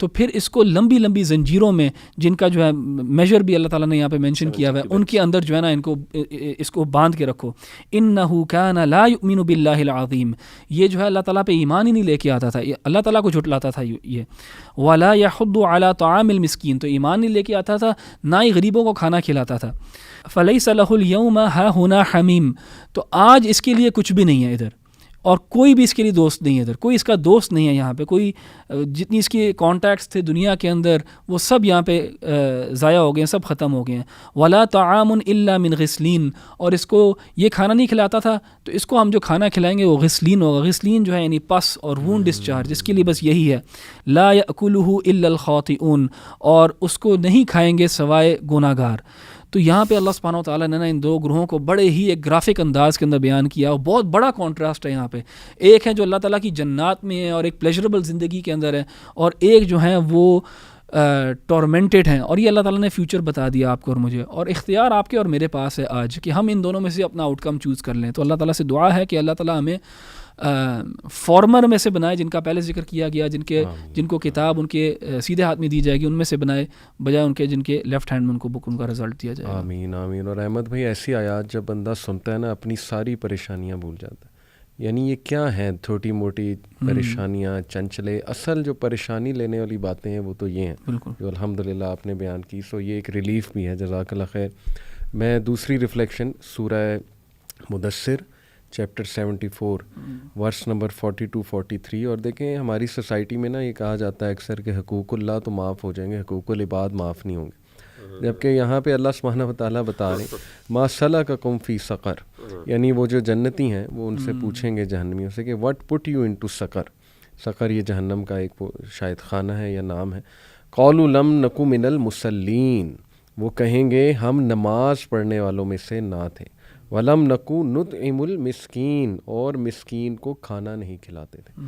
تو پھر اس کو لمبی لمبی زنجیروں میں، جن کا جو ہے میجر بھی اللہ تعالیٰ نے یہاں پہ مینشن کیا ہوا ہے، ان کے اندر جو ہے نا اس کو باندھ کے رکھو. انہ کان لا یؤمن باللہ العظیم، یہ جو ہے اللہ تعالیٰ پہ ایمان ہی نہیں لے کے آتا تھا، اللہ تعالیٰ کو جھٹلاتا تھا یہ. ولا یحض علی طعام المسکین، تو ایمان نہیں لے کے آتا تھا، نہ ہی غریبوں کو کھانا کھلاتا تھا. فلیس لہ اليوم ہاہنا حمیم، تو آج اس کے لیے کچھ بھی نہیں ہے ادھر، اور کوئی بھی اس کے لیے دوست نہیں ہے ادھر، کوئی اس کا دوست نہیں ہے یہاں پہ. کوئی جتنی اس کے کانٹیکٹس تھے دنیا کے اندر وہ سب یہاں پہ ضائع ہو گئے ہیں، سب ختم ہو گئے ہیں. ولا طعام الا من غسلین، اور اس کو یہ کھانا نہیں کھلاتا تھا تو اس کو ہم جو کھانا کھلائیں گے وہ غسلین ہوگا. غسلین جو ہے یعنی پس اور وون ڈسچارج، اس کے لیے بس یہی ہے. لا یأکلہ الا الخاطئون، اور اس کو نہیں کھائیں گے سوائے گناہ گار. تو یہاں پہ اللہ سبحانہ و تعالیٰ نے ان دو گروہوں کو بڑے ہی ایک گرافک انداز کے اندر بیان کیا، اور بہت بڑا کانٹراسٹ ہے یہاں پہ. ایک ہے جو اللہ تعالیٰ کی جنات میں ہے اور ایک پلیجربل زندگی کے اندر ہے، اور ایک جو ہیں وہ ٹورمنٹڈ ہیں، اور یہ اللہ تعالیٰ نے فیوچر بتا دیا آپ کو اور مجھے، اور اختیار آپ کے اور میرے پاس ہے آج کہ ہم ان دونوں میں سے اپنا آؤٹ کم چوز کر لیں. تو اللہ تعالیٰ سے دعا ہے کہ اللہ تعالیٰ ہمیں فارمر میں سے بنائے، جن کا پہلے ذکر کیا گیا، جن کو کتاب ان کے سیدھے ہاتھ میں دی جائے گی، ان میں سے بنائے، بجائے ان کے جن کے لیفٹ ہینڈ میں ان کو بک ان کا رزلٹ دیا جائے. آمین آمین. اور احمد بھائی ایسی آیات جب بندہ سنتا ہے نا اپنی ساری پریشانیاں بھول جاتا ہے. یعنی یہ کیا ہیں چھوٹی موٹی پریشانیاں، چنچلے، اصل جو پریشانی لینے والی باتیں ہیں وہ تو یہ ہیں جو الحمدللہ آپ نے بیان کی. سو یہ ایک ریلیف بھی ہے، جزاک اللہ خیر. میں دوسری ریفلیکشن سورہ مدثر چیپٹر 74 ورس نمبر 42-43. اور دیکھیں ہماری سوسائٹی میں نا یہ کہا جاتا ہے اکثر کہ حقوق اللہ تو معاف ہو جائیں گے، حقوق العباد معاف نہیں ہوں گے، جبکہ یہاں پہ اللہ سبحانہ و تعالیٰ بتا رہے ہیں ما سلککم فی سقر، یعنی وہ جو جنتی ہیں وہ ان سے پوچھیں گے جہنمیوں سے کہ وٹ پٹ یو انٹو سقر. سقر یہ جہنم کا ایک شاید خانہ ہے یا نام ہے. قالوا لم نکو من المصلین، وہ کہیں گے ہم نماز پڑھنے والوں میں سے نہ تھے. وَلَمْ نَكُ نُطْعِمُ الْمِسْكِينَ، اور مسکین کو کھانا نہیں کھلاتے تھے.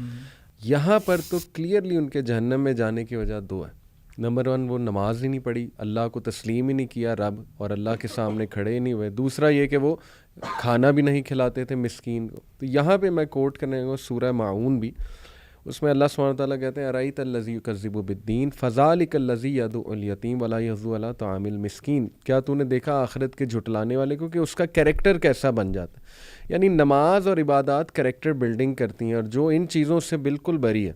یہاں پر تو کلیئرلی ان کے جہنم میں جانے کی وجہ دو ہے. نمبر 1 وہ نماز ہی نہیں پڑھی، اللہ کو تسلیم ہی نہیں کیا رب، اور اللہ کے سامنے کھڑے ہی نہیں ہوئے. دوسرا یہ کہ وہ کھانا بھی نہیں کھلاتے تھے مسکین کو. تو یہاں پہ میں کوٹ کرنے گا سورہ ماعون بھی، اس میں اللہ سبحانہ وتعالیٰ کہتے ہیں ارأیت الذی یکذب بالدین فذلک الذی یدعو الیتیم ولا یحض علی طعام المسکین. کیا تو نے دیکھا آخرت کے جھٹلانے والے کو کہ اس کا کریکٹر کیسا بن جاتا ہے. یعنی نماز اور عبادات کریکٹر بلڈنگ کرتی ہیں، اور جو ان چیزوں سے بالکل بری ہے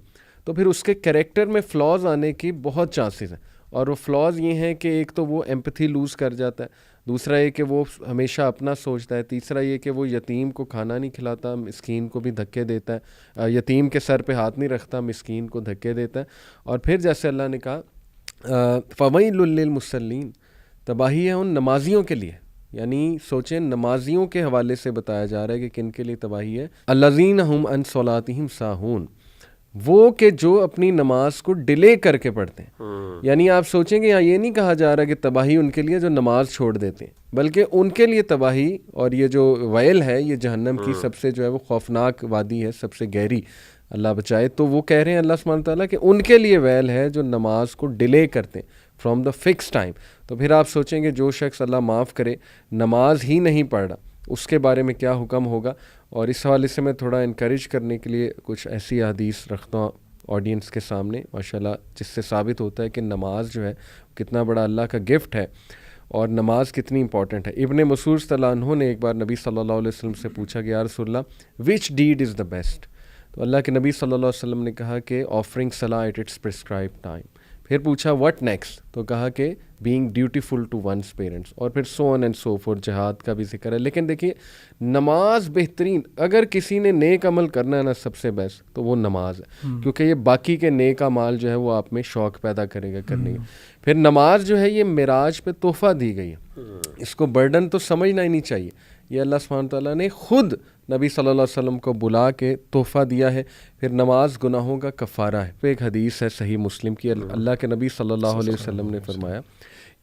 تو پھر اس کے کریکٹر میں فلاز آنے کی بہت چانسز ہیں. اور وہ فلاز یہ ہیں کہ ایک تو وہ ایمپتھی لوز کر جاتا ہے، دوسرا یہ کہ وہ ہمیشہ اپنا سوچتا ہے، تیسرا یہ کہ وہ یتیم کو کھانا نہیں کھلاتا، مسکین کو بھی دھکے دیتا ہے، یتیم کے سر پہ ہاتھ نہیں رکھتا، مسکین کو دھکے دیتا ہے. اور پھر جیسے اللہ نے کہا فویل للمصلین، تباہی ہے ان نمازیوں کے لیے. یعنی سوچیں نمازیوں کے حوالے سے بتایا جا رہا ہے کہ کن کے لیے تباہی ہے. الذین هم عن صلاتهم ساہون، وہ کہ جو اپنی نماز کو ڈیلے کر کے پڑھتے ہیں. یعنی آپ سوچیں کہ یہاں یہ نہیں کہا جا رہا کہ تباہی ان کے لیے جو نماز چھوڑ دیتے ہیں، بلکہ ان کے لیے تباہی، اور یہ جو ویل ہے یہ جہنم کی سب سے جو ہے وہ خوفناک وادی ہے، سب سے گہری، اللہ بچائے. تو وہ کہہ رہے ہیں اللہ سبحانہ تعالیٰ کہ ان کے لیے ویل ہے جو نماز کو ڈیلے کرتے ہیں فرام دا فکس ٹائم. تو پھر آپ سوچیں کہ جو شخص اللہ معاف کرے نماز ہی نہیں پڑھ رہا اس کے بارے میں کیا حکم ہوگا. اور اس حوالے سے میں تھوڑا انکریج کرنے کے لیے کچھ ایسی حدیث رکھتا ہوں آڈینس کے سامنے ماشاءاللہ، جس سے ثابت ہوتا ہے کہ نماز جو ہے کتنا بڑا اللہ کا گفٹ ہے اور نماز کتنی امپورٹنٹ ہے. ابن مسعود صلی اللہ عنہ نے ایک بار نبی صلی اللہ علیہ وسلم سے پوچھا کہ یا رسول اللہ وچ ڈیڈ از دا بیسٹ. تو اللہ کے نبی صلی اللہ علیہ وسلم نے کہا کہ آفرنگ صلاح ایٹ اٹس پرسکرائب ٹائم. پھر پوچھا وٹ نیکسٹ، تو کہا کہ being dutiful to once parents, اور پھر سو آن اینڈ سو فورتھ، جہاد کا بھی ذکر ہے. لیکن دیکھیے نماز بہترین، اگر کسی نے نیک عمل کرنا ہے نا سب سے بیسٹ تو وہ نماز ہے، کیونکہ یہ باقی کے نیک اعمال جو ہے وہ آپ میں شوق پیدا کرے گا کرنے کا. پھر نماز جو ہے یہ معراج پہ تحفہ دی گئی ہے، اس کو برڈن تو سمجھنا ہی نہیں چاہیے. یہ اللہ سبحانہ تعالیٰ نے خود نبی صلی اللہ علیہ وسلم کو بلا کے تحفہ دیا ہے. پھر نماز گناہوں کا کفارہ ہے. ایک حدیث ہے صحیح مسلم کی، اللہ کے نبی صلی اللہ علیہ وسلم نے فرمایا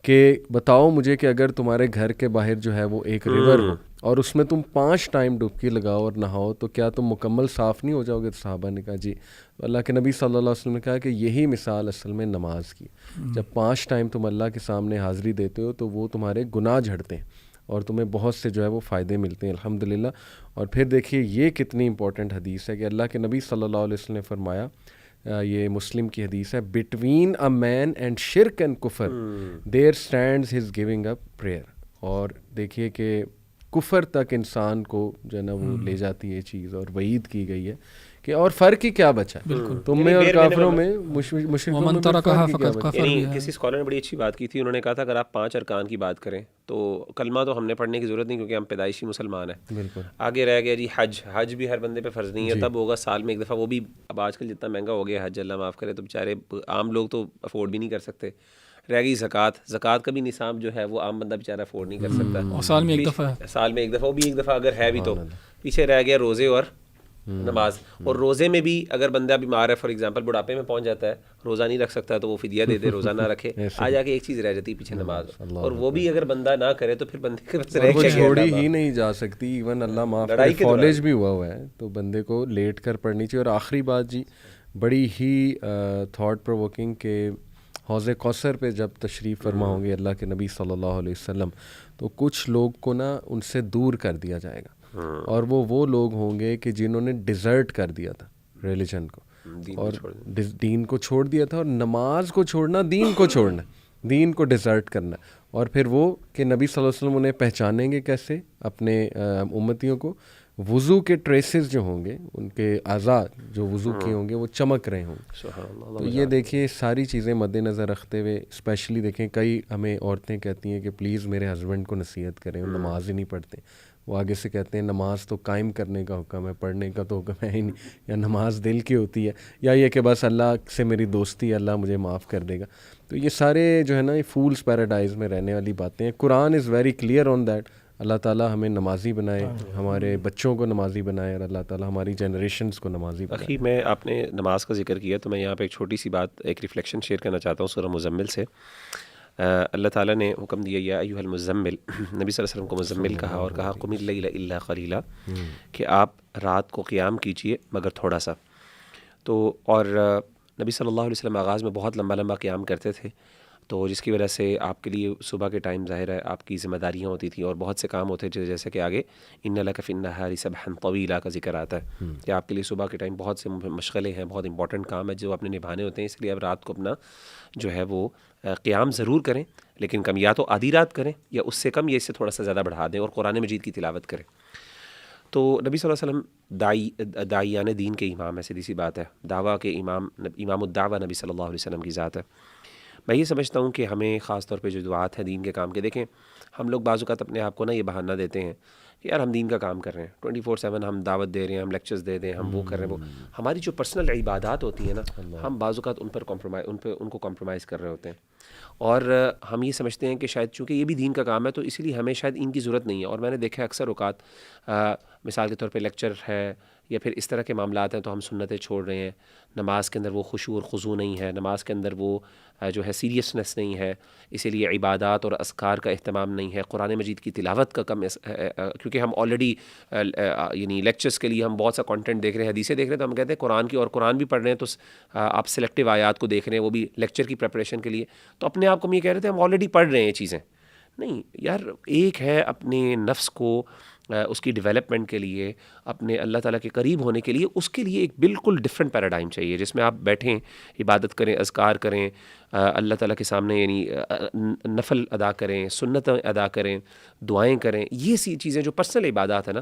کہ بتاؤ مجھے کہ اگر تمہارے گھر کے باہر جو ہے وہ ایک ریور ہو اور اس میں تم 5 ٹائم ڈبکی لگاؤ اور نہاؤ تو کیا تم مکمل صاف نہیں ہو جاؤ گے؟ تو صحابہ نے کہا جی. تو اللہ کے نبی صلی اللہ علیہ وسلم نے کہا کہ یہی مثال اصل میں نماز کی. جب 5 ٹائم تم اللہ کے سامنے حاضری دیتے ہو تو وہ تمہارے گناہ جھڑتے ہیں اور تمہیں بہت سے جو ہے وہ فائدے ملتے ہیں الحمدللہ. اور پھر دیکھیے یہ کتنی امپورٹنٹ حدیث ہے کہ اللہ کے نبی صلی اللہ علیہ وسلم نے فرمایا یہ مسلم کی حدیث ہے, بٹوین اے مین اینڈ شرک اینڈ کفر there stands his giving up prayer. اور دیکھیے کہ کفر تک انسان کو جو ہے نا وہ لے جاتی ہے یہ چیز, اور وعید کی گئی ہے کہ اور فرق ہی کیا بچا تم میں اور کافروں میں, مشرکوں میں فرق ہی کیا بچا. یعنی کسی اسکالر نے بڑی اچھی بات کی تھی, انہوں نے کہا تھا اگر آپ 5 ارکان کی بات کریں تو کلمہ تو ہم نے پڑھنے کی ضرورت نہیں کیونکہ ہم پیدائشی مسلمان ہیں. بالکل. آگے رہ گیا جی حج بھی ہر بندے پہ فرض نہیں ہے, تب ہوگا سال میں ایک دفعہ, وہ بھی اب آج کل جتنا مہنگا ہو گیا حج, اللہ معاف کرے, تو بیچارے عام لوگ تو افورڈ بھی نہیں کر سکتے. رہ گئی زکوٰۃ کا بھی نصاب جو ہے وہ عام بندہ بیچارہ افورڈ نہیں کر سکتا, اور سال میں ایک دفعہ, وہ بھی ایک دفعہ اگر ہے بھی تو. پیچھے رہ گیا روزے اور نماز. اور روزے میں بھی اگر بندہ بیمار ہے, فار ایگزامپل بڑھاپے میں پہنچ جاتا ہے, روزہ نہیں رکھ سکتا تو وہ فدیہ دے دے, روزہ نہ رکھے. آ جا کے ایک چیز رہ جاتی ہے پیچھے, نماز, اور وہ بھی اگر بندہ نہ کرے تو پھر بندے کے پاس رہ وہ کے چھوڑی ہی نہیں جا سکتی. ایون اللہ معاف کرے فالج بھی ہوا ہے تو بندے کو لیٹ کر پڑھنی چاہیے. اور آخری بات جی, بڑی ہی تھاٹ پرووکنگ کہ حوض کوثر پہ جب تشریف فرما ہوں گے اللہ کے نبی صلی اللہ علیہ وسلم, تو کچھ لوگ کو نا ان سے دور کر دیا جائے گا, اور وہ لوگ ہوں گے کہ جنہوں نے ڈیزرٹ کر دیا تھا ریلیجن کو, اور دین کو چھوڑ دیا تھا. اور نماز کو چھوڑنا دین کو چھوڑنا, دین کو ڈیزرٹ کرنا. اور پھر وہ کہ نبی صلی اللہ علیہ وسلم انہیں پہچانیں گے کیسے اپنے امتیوں کو, وضو کے ٹریسز جو ہوں گے, ان کے اعضاء جو وضو کیے ہوں گے وہ چمک رہے ہوں گے. تو یہ دیکھیے ساری چیزیں مد نظر رکھتے ہوئے, اسپیشلی دیکھیں کئی ہمیں عورتیں کہتی ہیں کہ پلیز میرے ہسبینڈ کو نصیحت کریں, وہ نماز ہی نہیں پڑھتے. وہ آگے سے کہتے ہیں نماز تو قائم کرنے کا حکم ہے, پڑھنے کا تو حکم ہے ہی نہیں, یا نماز دل کی ہوتی ہے, یا یہ کہ بس اللہ سے میری دوستی, اللہ مجھے معاف کر دے گا. تو یہ سارے جو ہے نا یہ فولس پیراڈائز میں رہنے والی باتیں ہیں. Quran is very clear on that. اللہ تعالیٰ ہمیں نمازی بنائے, ہمارے بچوں کو نمازی بنائے, اور اللہ تعالیٰ ہماری جنریشنز کو نمازی بنائے. اخی میں آپ نے نماز کا ذکر کیا تو میں یہاں پہ ایک چھوٹی سی بات, ایک ریفلیکشن شیئر کرنا چاہتا ہوں سورہ مزمل سے. اللہ تعالیٰ نے حکم دیا یا ایھا المزمل, نبی صلی اللہ علیہ وسلم کو مزمل کہا, اور کہا قم اللیل الا قلیلا, کہ آپ رات کو قیام کیجئے مگر تھوڑا سا. تو اور نبی صلی اللہ علیہ وسلم آغاز میں بہت لمبا لمبا قیام کرتے تھے, تو جس کی وجہ سے آپ کے لیے صبح کے ٹائم ظاہر ہے آپ کی ذمہ داریاں ہوتی تھیں اور بہت سے کام ہوتے تھے, جیسے کہ آگے ان لک فی النہار سبحا طویلا کا ذکر آتا ہے کہ آپ کے لیے صبح کے ٹائم بہت سے مشغلے ہیں, بہت امپورٹنٹ کام ہے جو آپ نے نبھانے ہوتے ہیں. اس لیے اب رات کو اپنا جو ہے وہ قیام ضرور کریں, لیکن کم, یا تو آدھی رات کریں یا اس سے کم, یا اس سے تھوڑا سا زیادہ بڑھا دیں, اور قرآن مجید کی تلاوت کریں. تو نبی صلی اللہ علیہ وسلم داعیان دین کے امام ہے, سیدھی سی بات ہے, دعویٰ کے امام الدعوہ نبی صلی اللہ علیہ وسلم کی ذات ہے. میں یہ سمجھتا ہوں کہ ہمیں خاص طور پہ جو دعات ہیں دین کے کام کے, دیکھیں ہم لوگ بعض اوقات اپنے آپ کو نا یہ بہانہ دیتے ہیں کہ یار ہم دین کا کام کر رہے ہیں 24/7, ہم دعوت دے رہے ہیں, ہم لیکچرز دے دیں, ہم وہ کر رہے ہیں, وہ ہماری جو پرسنل عبادات ہوتی ہیں نا, ہم بعض اوقات ان کو کمپرومائز کر رہے ہوتے ہیں. اور ہم یہ سمجھتے ہیں کہ شاید چونکہ یہ بھی دین کا کام ہے تو اسی لیے ہمیں شاید ان کی ضرورت نہیں ہے. اور میں نے دیکھا ہے اکثر اوقات مثال کے طور پہ لیکچر ہے یا پھر اس طرح کے معاملات ہیں تو ہم سنتیں چھوڑ رہے ہیں. نماز کے اندر وہ خشوع اور خضوع نہیں ہے, نماز کے اندر وہ جو ہے سیریسنس نہیں ہے, اسی لیے عبادات اور اذکار کا اہتمام نہیں ہے, قرآن مجید کی تلاوت کا کم, کیونکہ ہم آلریڈی یعنی لیکچرز کے لیے ہم بہت سا کانٹینٹ دیکھ رہے ہیں, حدیثیں دیکھ رہے ہیں, تو ہم کہتے ہیں قرآن کی, اور قرآن بھی پڑھ رہے ہیں تو آپ سلیکٹیو آیات کو دیکھ رہے ہیں, وہ بھی لیکچر کی پریپریشن کے لیے. تو اپنے آپ کو ہم یہ کہہ رہے تھے ہم آلریڈی پڑھ رہے ہیں یہ چیزیں. نہیں یار, ایک ہے اپنے نفس کو اس کی ڈیولپمنٹ کے لیے, اپنے اللہ تعالیٰ کے قریب ہونے کے لیے, اس کے لیے ایک بالکل ڈفرینٹ پیراڈائم چاہیے جس میں آپ بیٹھیں, عبادت کریں, اذکار کریں, اللہ تعالیٰ کے سامنے یعنی نفل ادا کریں, سنتیں ادا کریں, دعائیں کریں. یہ سی چیزیں جو پرسنل عبادات ہیں نا,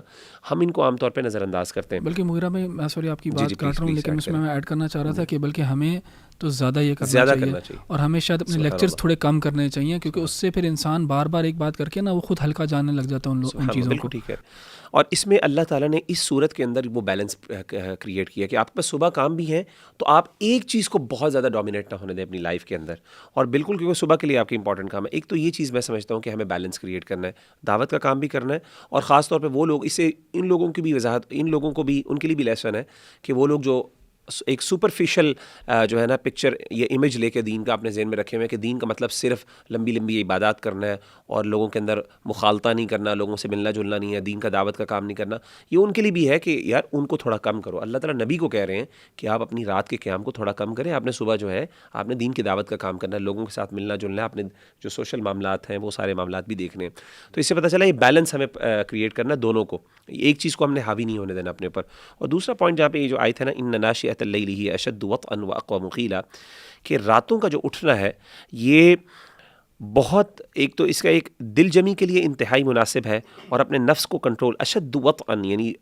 ہم ان کو عام طور پہ نظر انداز کرتے ہیں. بلکہ مغیرہ میں سوری آپ کی بات کاٹ رہا ہوں, لیکن اس میں ایڈ کرنا چاہ رہا تھا کہ بلکہ ہمیں تو زیادہ یہ کرنا چاہیے, اور ہمیں شاید اپنے لیکچرز تھوڑے کم کرنے چاہیے, کیونکہ اس سے پھر انسان بار بار ایک بات کر کے نا وہ خود ہلکا جاننے لگ جاتا ہے ان چیزوں کو. بالکل ٹھیک ہے. اور اس میں اللہ تعالیٰ نے اس صورت کے اندر وہ بیلنس کریٹ کیا کہ آپ کے پاس صبح کام بھی ہیں تو آپ ایک چیز کو بہت زیادہ ڈومینیٹ نہ ہونے دیں اپنی لائف کے اندر. اور بالکل کیونکہ صبح کے لیے آپ کے امپورٹنٹ کام ہے. ایک تو یہ چیز میں سمجھتا ہوں کہ ہمیں بیلنس کریٹ کرنا ہے, دعوت کا کام بھی کرنا ہے, اور خاص طور پہ وہ لوگ, اسے ان لوگوں کی بھی وضاحت, ان لوگوں کو بھی ان کے لیے بھی لیسن ہے کہ وہ لوگ جو ایک سپرفیشل جو ہے نا پکچر یا امیج لے کے دین کا اپنے ذہن میں رکھے ہوئے کہ دین کا مطلب صرف لمبی لمبی عبادات کرنا ہے اور لوگوں کے اندر مخالطہ نہیں کرنا, لوگوں سے ملنا جلنا نہیں ہے, دین کا دعوت کا کام نہیں کرنا. یہ ان کے لیے بھی ہے کہ یار ان کو تھوڑا کم کرو. اللہ تعالیٰ نبی کو کہہ رہے ہیں کہ آپ اپنی رات کے قیام کو تھوڑا کم کریں, آپ نے صبح جو ہے آپ نے دین کی دعوت کا کام کرنا ہے, لوگوں کے ساتھ ملنا جلنا ہے, اپنے جو سوشل معاملات ہیں وہ سارے معاملات بھی دیکھنے ہیں. تو اس سے پتہ چلا یہ بیلنس ہمیں کریٹ کرنا ہے دونوں کو, ایک چیز کو ہم نے حاوی نہیں ہونے دینا اپنے اوپر. اور دوسرا پوائنٹ جہاں پہ یہ جو آیت ہے نا, ان ناشئۃ ناشئۃ اللیل ہی اشد وطئا واقوم قیلا، کہ راتوں کا جو اٹھنا ہے یہ بہت، ایک تو اس کا ایک دل جمی کے لیے انتہائی مناسب ہے، اور اپنے نفس کو کنٹرول، اشد وطئا یعنی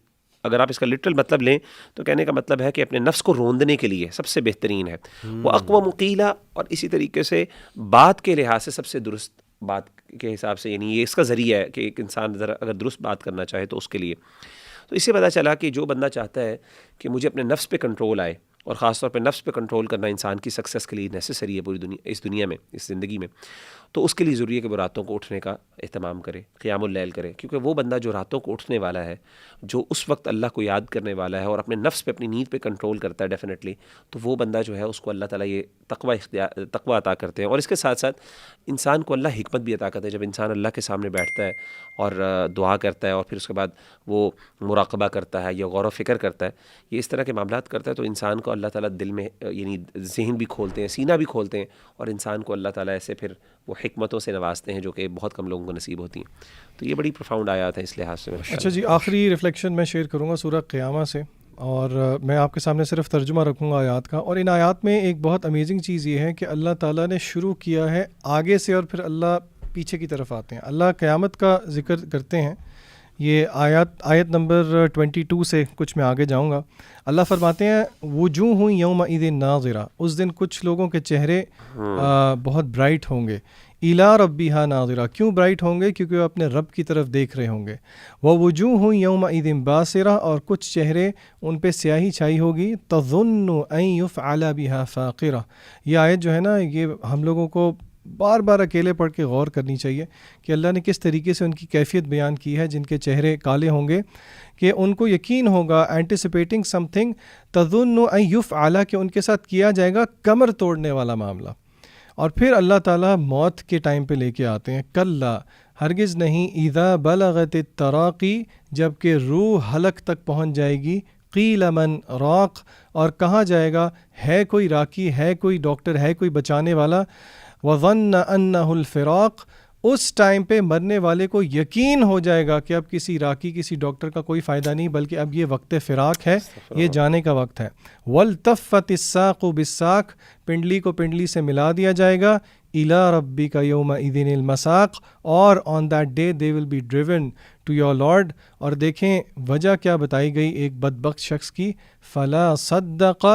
اگر آپ اس کا لٹرل مطلب لیں تو کہنے کا مطلب ہے کہ اپنے نفس کو روندنے کے لیے سب سے بہترین ہے، وہ اقوام قیلا، اور اسی طریقے سے بات کے لحاظ سے سب سے درست بات کے حساب سے، یعنی یہ اس کا ذریعہ ہے کہ ایک انسان اگر درست بات کرنا چاہے تو اس کے لیے. تو اس سے پتہ چلا کہ جو بندہ چاہتا ہے کہ مجھے اپنے نفس پہ کنٹرول آئے، اور خاص طور پہ نفس پہ کنٹرول کرنا انسان کی سکسیس کے لیے نیسیسری ہے پوری دنیا، اس دنیا میں، اس زندگی میں، تو اس کے لیے ضروری ہے کہ وہ راتوں کو اٹھنے کا اہتمام کرے، قیام اللیل کرے، کیونکہ وہ بندہ جو راتوں کو اٹھنے والا ہے، جو اس وقت اللہ کو یاد کرنے والا ہے اور اپنے نفس پہ اپنی نیند پہ کنٹرول کرتا ہے ڈیفینیٹلی، تو وہ بندہ جو ہے اس کو اللہ تعالیٰ یہ تقوی عطا کرتے ہیں. اور اس کے ساتھ ساتھ انسان کو اللہ حکمت بھی عطا کرتے ہیں. جب انسان اللہ کے سامنے بیٹھتا ہے اور دعا کرتا ہے اور پھر اس کے بعد وہ مراقبہ کرتا ہے یا غور و فکر کرتا ہے، یہ اس طرح کے معاملات کرتا ہے، تو انسان کو اللہ تعالیٰ دل میں یعنی ذہن بھی کھولتے ہیں، سینہ بھی کھولتے ہیں، اور انسان کو اللہ تعالیٰ ایسے پھر وہ حکمتوں سے نوازتے ہیں جو کہ بہت کم لوگوں کو نصیب ہوتی ہیں. تو یہ بڑی پروفاؤنڈ آیات ہیں اس لحاظ سے. اچھا جی، آخری ریفلیکشن میں شیئر کروں گا سورہ قیامہ سے، اور میں آپ کے سامنے صرف ترجمہ رکھوں گا آیات کا. اور ان آیات میں ایک بہت امیزنگ چیز یہ ہے کہ اللہ تعالیٰ نے شروع کیا ہے آگے سے اور پھر اللہ پیچھے کی طرف آتے ہیں. اللہ قیامت کا ذکر کرتے ہیں. یہ آیت نمبر 22 سے کچھ میں آگے جاؤں گا. اللہ فرماتے ہیں وجوہ یومئذ ناظرہ، اس دن کچھ لوگوں کے چہرے بہت برائٹ ہوں گے. الی ربہا ناظرہ، کیوں برائٹ ہوں گے؟ کیونکہ وہ اپنے رب کی طرف دیکھ رہے ہوں گے. ووجوہ یومئذ باسرہ، اور کچھ چہرے ان پہ سیاہی چھائی ہوگی. تظن ان یفعل بہا فاقرہ. یہ آیت جو ہے نا، یہ ہم لوگوں کو بار بار اکیلے پڑھ کے غور کرنی چاہیے کہ اللہ نے کس طریقے سے ان کی کیفیت بیان کی ہے. جن کے چہرے کالے ہوں گے کہ ان کو یقین ہوگا، اینٹیسپیٹنگ سم تھنگ، تظن ان یفعل، کہ ان کے ساتھ کیا جائے گا کمر توڑنے والا معاملہ. اور پھر اللہ تعالیٰ موت کے ٹائم پہ لے کے آتے ہیں. کلا، ہرگز نہیں، اذا بلغت التراقی، جب کہ روح حلق تک پہنچ جائے گی. قیل من راق، اور کہاں جائے گا؟ ہے کوئی راکی، ہے کوئی ڈاکٹر، ہے کوئی بچانے والا. وظن انہ الفراق، اس ٹائم پہ مرنے والے کو یقین ہو جائے گا کہ اب کسی راکی، کسی ڈاکٹر کا کوئی فائدہ نہیں، بلکہ اب یہ وقت فراق ہے، یہ جانے کا وقت ہے. والتفت الساق بالساق، پنڈلی کو پنڈلی سے ملا دیا جائے گا. الی ربک یومئذ المساق، اور on that day they will be driven to your lord. اور دیکھیں وجہ کیا بتائی گئی ایک بدبخت شخص کی. فلا صدق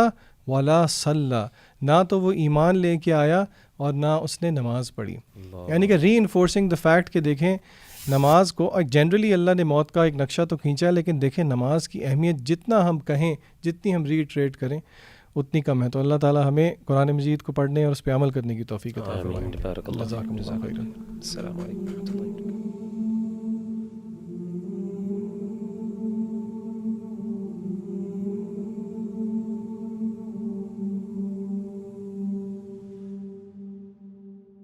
ولا صلی، نہ تو وہ ایمان لے کے آیا اور نہ اس نے نماز پڑھی. یعنی کہ ری انفورسنگ دا فیکٹ کہ دیکھیں نماز کو، جنرلی اللہ نے موت کا ایک نقشہ تو کھینچا ہے، لیکن دیکھیں نماز کی اہمیت جتنا ہم کہیں، جتنی ہم ریٹریٹ کریں اتنی کم ہے. تو اللہ تعالیٰ ہمیں قرآن مجید کو پڑھنے اور اس پہ عمل کرنے کی توفیق عطا فرمائے. السلام علیکم.